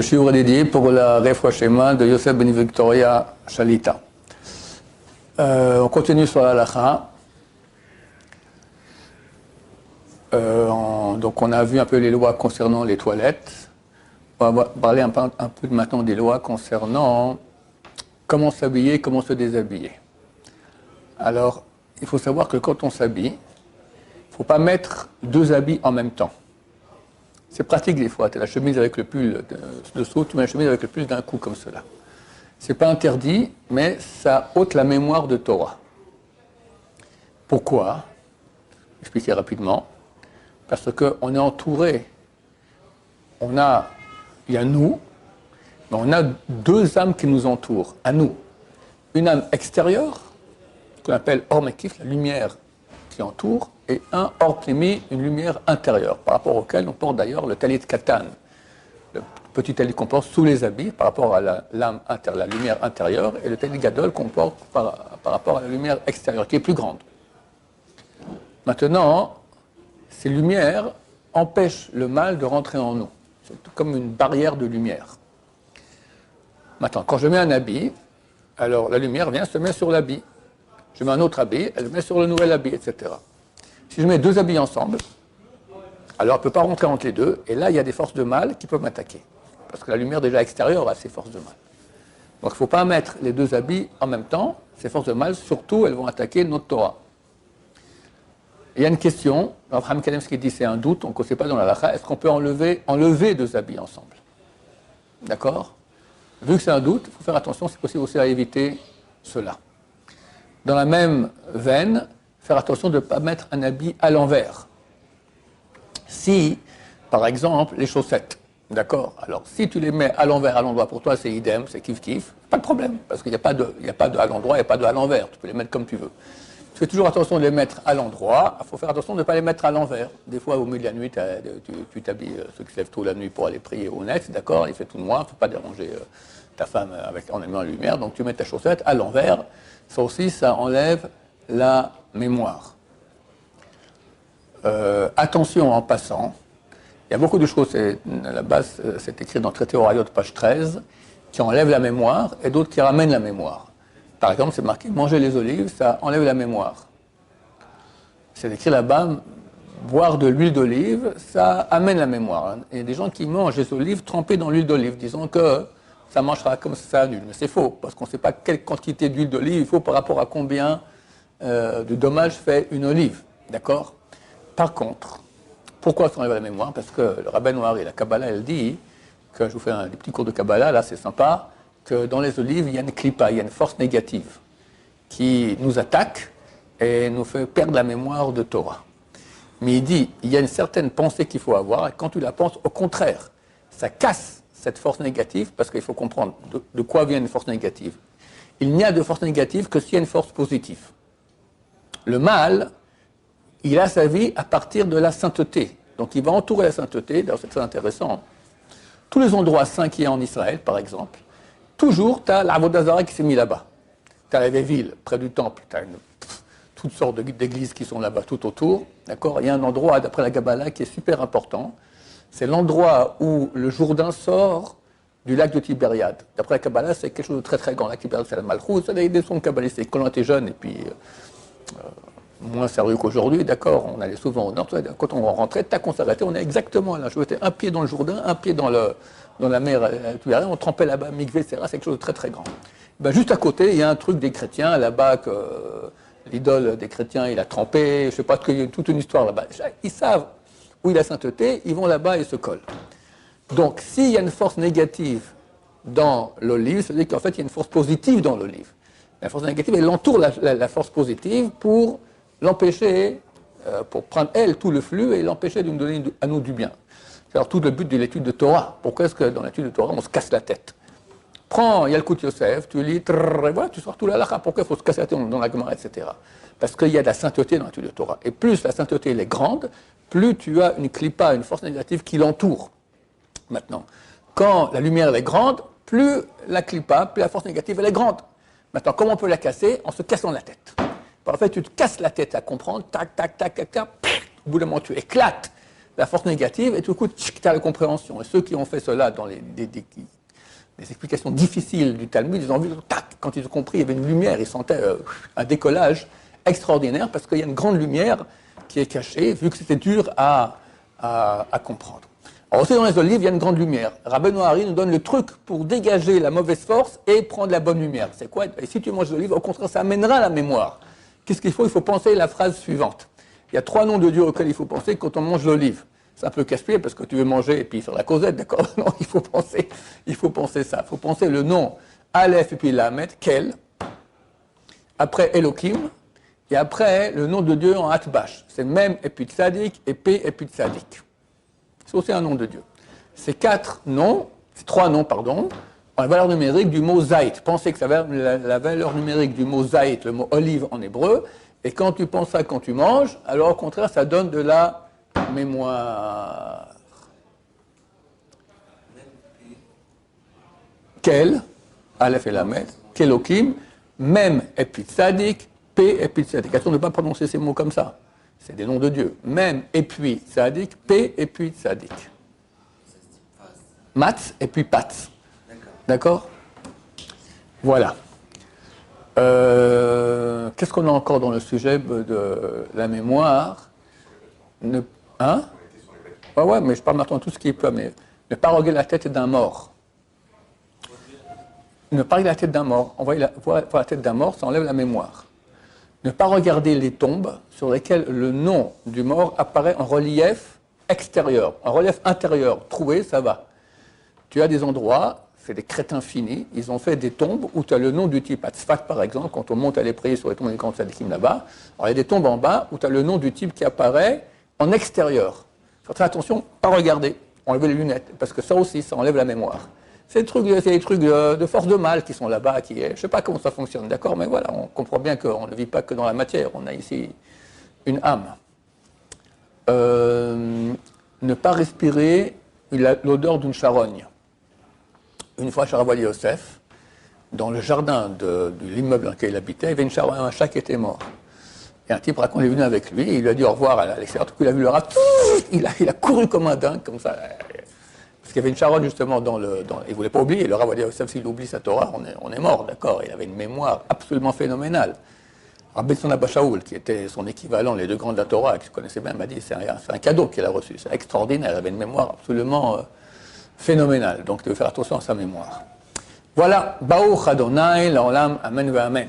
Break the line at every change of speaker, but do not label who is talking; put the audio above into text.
Ce shiur est dédié pour la Refoua Shema de Yosef Ben Victoria Shalita. On continue sur la halakha. Donc on a vu un peu les lois concernant les toilettes. On va parler un peu maintenant des lois concernant comment s'habiller, comment se déshabiller. Alors, il faut savoir que quand on s'habille, il ne faut pas mettre deux habits en même temps. C'est pratique des fois, tu as la chemise avec le pull dessous, tu mets la chemise avec le pull d'un coup comme cela. Ce n'est pas interdit, mais ça ôte la mémoire de Torah. Pourquoi ? Je vais expliquer rapidement. Parce qu'on est entouré, il y a nous, mais on a deux âmes qui nous entourent, à nous. Une âme extérieure, qu'on appelle Or Mekif, la lumière qui entoure, et un Or Plimi, une lumière intérieure, par rapport auquel on porte d'ailleurs le talit katan, le petit talit qu'on porte sous les habits, par rapport à la lumière intérieure, et le talit gadol qu'on porte par rapport à la lumière extérieure, qui est plus grande. Maintenant, ces lumières empêchent le mal de rentrer en nous. C'est comme une barrière de lumière. Maintenant, quand je mets un habit, alors la lumière vient se met sur l'habit. Je mets un autre habit, elle se met sur le nouvel habit, etc. Si je mets deux habits ensemble, alors elle ne peut pas rentrer entre les deux, et là, il y a des forces de mal qui peuvent m'attaquer. Parce que la lumière déjà extérieure a ces forces de mal. Donc il ne faut pas mettre les deux habits en même temps. Ces forces de mal, surtout, elles vont attaquer notre Torah. Il y a une question, Abraham Kalemski dit c'est un doute, on ne sait pas dans la halakha, est-ce qu'on peut enlever deux habits ensemble? D'accord? Vu que c'est un doute, il faut faire attention, c'est possible aussi à éviter cela. Dans la même veine, faire attention de ne pas mettre un habit à l'envers. Si, par exemple, les chaussettes, d'accord? Alors, si tu les mets à l'envers, à l'endroit, pour toi c'est idem, c'est kiff-kiff, pas de problème, parce qu'il n'y a pas de à l'endroit, il n'y a pas de à l'envers, tu peux les mettre comme tu veux. Fais toujours attention de les mettre à l'endroit, il faut faire attention de ne pas les mettre à l'envers. Des fois, au milieu de la nuit, tu t'habilles, ceux qui se lèvent tôt la nuit pour aller prier au net, d'accord, il fait tout noir, il ne faut pas déranger ta femme en allumant la lumière, donc tu mets ta chaussette à l'envers, ça aussi, ça enlève la mémoire. Attention en passant, il y a beaucoup de choses, à la base, c'est écrit dans le traité Horayot, page 13, qui enlèvent la mémoire et d'autres qui ramènent la mémoire. Par exemple, c'est marqué « manger les olives, ça enlève la mémoire ». C'est écrit là-bas « boire de l'huile d'olive, ça amène la mémoire ». Il y a des gens qui mangent les olives trempées dans l'huile d'olive, disant que ça mangera comme ça nul. Mais c'est faux, parce qu'on ne sait pas quelle quantité d'huile d'olive il faut par rapport à combien de dommages fait une olive. D'accord ? Par contre, pourquoi ça enlève la mémoire ? Parce que le rabbin noir et la Kabbalah, elle dit que, je vous fais des petits cours de Kabbalah, là c'est sympa, que dans les olives, il y a une klipa, il y a une force négative qui nous attaque et nous fait perdre la mémoire de Torah. Mais il dit, il y a une certaine pensée qu'il faut avoir, et quand tu la penses, au contraire, ça casse cette force négative, parce qu'il faut comprendre de quoi vient une force négative. Il n'y a de force négative que s'il y a une force positive. Le mal, il a sa vie à partir de la sainteté. Donc il va entourer la sainteté, d'ailleurs c'est très intéressant. Tous les endroits saints qu'il y a en Israël, par exemple, toujours, tu as l'Avodah Zarah qui s'est mis là-bas. Tu as les villes près du temple, tu as toutes sortes d'églises qui sont là-bas tout autour. D'accord ? Il y a un endroit, d'après la Kabbalah, qui est super important. C'est l'endroit où le Jourdain sort du lac de Tibériade. D'après la Kabbalah, c'est quelque chose de très très grand. La Tibériade, c'est la Malchouz, c'est des sons kabbalistiques. Quand on était jeune, et puis moins sérieux qu'aujourd'hui, d'accord, on allait souvent au nord. Quand on rentrait, tac, on s'arrêtait, on est exactement là. Je mettais un pied dans le Jourdain, un pied dans la mer, on trempait là-bas, mikvé, etc. C'est quelque chose de très très grand. Ben, juste à côté, il y a un truc des chrétiens, là-bas, que l'idole des chrétiens, il a trempé, je ne sais pas, il y a toute une histoire là-bas. Ils savent où il y a la sainteté, ils vont là-bas et se collent. Donc, s'il y a une force négative dans l'olive, ça veut dire qu'en fait, il y a une force positive dans l'olive. La force négative, elle entoure la force positive pour l'empêcher, pour prendre, elle, tout le flux et l'empêcher de nous donner à nous du bien. C'est alors tout le but de l'étude de Torah. Pourquoi est-ce que dans l'étude de Torah, on se casse la tête? Prends Yalkut Yosef, tu lis, et voilà, tu sors tout la halakha. Pourquoi il faut se casser la tête dans la Gemara, etc. Parce qu'il y a de la sainteté dans l'étude de Torah. Et plus la sainteté elle est grande, plus tu as une klipa, une force négative qui l'entoure. Maintenant, quand la lumière elle est grande, plus la klipa, plus la force négative elle est grande. Maintenant, comment on peut la casser? En se cassant la tête. En fait, tu te casses la tête à comprendre, tac, tac, tac, tac, tac, au bout d'un moment, tu éclates la force négative, et tout coup, tu as la compréhension. Et ceux qui ont fait cela dans les explications difficiles du Talmud, ils ont vu, tac, quand ils ont compris, il y avait une lumière, ils sentaient un décollage extraordinaire, parce qu'il y a une grande lumière qui est cachée, vu que c'était dur à comprendre. Alors aussi dans les olives, il y a une grande lumière. Rabbeinu Hari nous donne le truc pour dégager la mauvaise force et prendre la bonne lumière. C'est quoi? Et si tu manges des olives, au contraire, ça amènera la mémoire. Qu'est-ce qu'il faut? Il faut penser la phrase suivante. Il y a 3 noms de Dieu auxquels il faut penser quand on mange l'olive. C'est un peu casse-pied parce que tu veux manger et puis faire la causette, d'accord? Non, il faut penser ça. Il faut penser le nom Aleph et puis Lamed, Kel. Après Elohim. Et après le nom de Dieu en Atbash. C'est Mem et puis Tzadik et P et puis Tzadik. C'est aussi un nom de Dieu. Ces 3 noms, ont la valeur numérique du mot Zayt. Pensez que ça va la valeur numérique du mot Zayt, le mot olive en hébreu, et quand tu penses ça quand tu manges, alors au contraire, ça donne de la mémoire. Kel, Aleph et Lamed, Kelokim, Mem et puis Tzadik, P et puis Tzadik. Attention de ne pas prononcer ces mots comme ça. C'est des noms de Dieu. Mem et puis Tzadik, P et puis Tzadik. Matz et puis Patz. D'accord? Voilà. Qu'est-ce qu'on a encore dans le sujet de la mémoire? Ouais, mais je parle maintenant de tout ce qui est peu, mais ne pas regarder la tête d'un mort. Ne pas regarder la tête d'un mort. On voit la tête d'un mort, ça enlève la mémoire. Ne pas regarder les tombes sur lesquelles le nom du mort apparaît en relief extérieur. En relief intérieur, trouvé, ça va. Tu as des endroits, c'est des crétins finis, ils ont fait des tombes où tu as le nom du type. À Tzfat, par exemple, quand on monte à prier sur les tombes des grands tzadikim là-bas, alors il y a des tombes en bas où tu as le nom du type qui apparaît en extérieur. Faut faire attention, pas regarder, enlever les lunettes, parce que ça aussi, ça enlève la mémoire. C'est des trucs de force de mal qui sont là-bas, je ne sais pas comment ça fonctionne, d'accord, mais voilà, on comprend bien qu'on ne vit pas que dans la matière, on a ici une âme. Ne pas respirer l'odeur d'une charogne. Une fois, Charavali Yosef, dans le jardin de l'immeuble dans lequel il habitait, il y avait une charogne, un chat qui était mort. Et un type raconte, il est venu avec lui, et il lui a dit au revoir à l'extérieur, tout coup, il a vu le rat, il a couru comme un dingue, comme ça. Parce qu'il y avait une charogne justement il ne voulait pas oublier, le Charavali Yosef, s'il oublie sa Torah, on est mort, d'accord. Il avait une mémoire absolument phénoménale. Rabbi Abba Shaul, qui était son équivalent, les deux grands de la Torah, que je connaissais bien, m'a dit c'est un cadeau qu'il a reçu, c'est extraordinaire, il avait une mémoire absolument phénoménale, donc il devait faire attention à sa mémoire. Voilà, Baruch Adonai, l'Olam, Amen, Amen.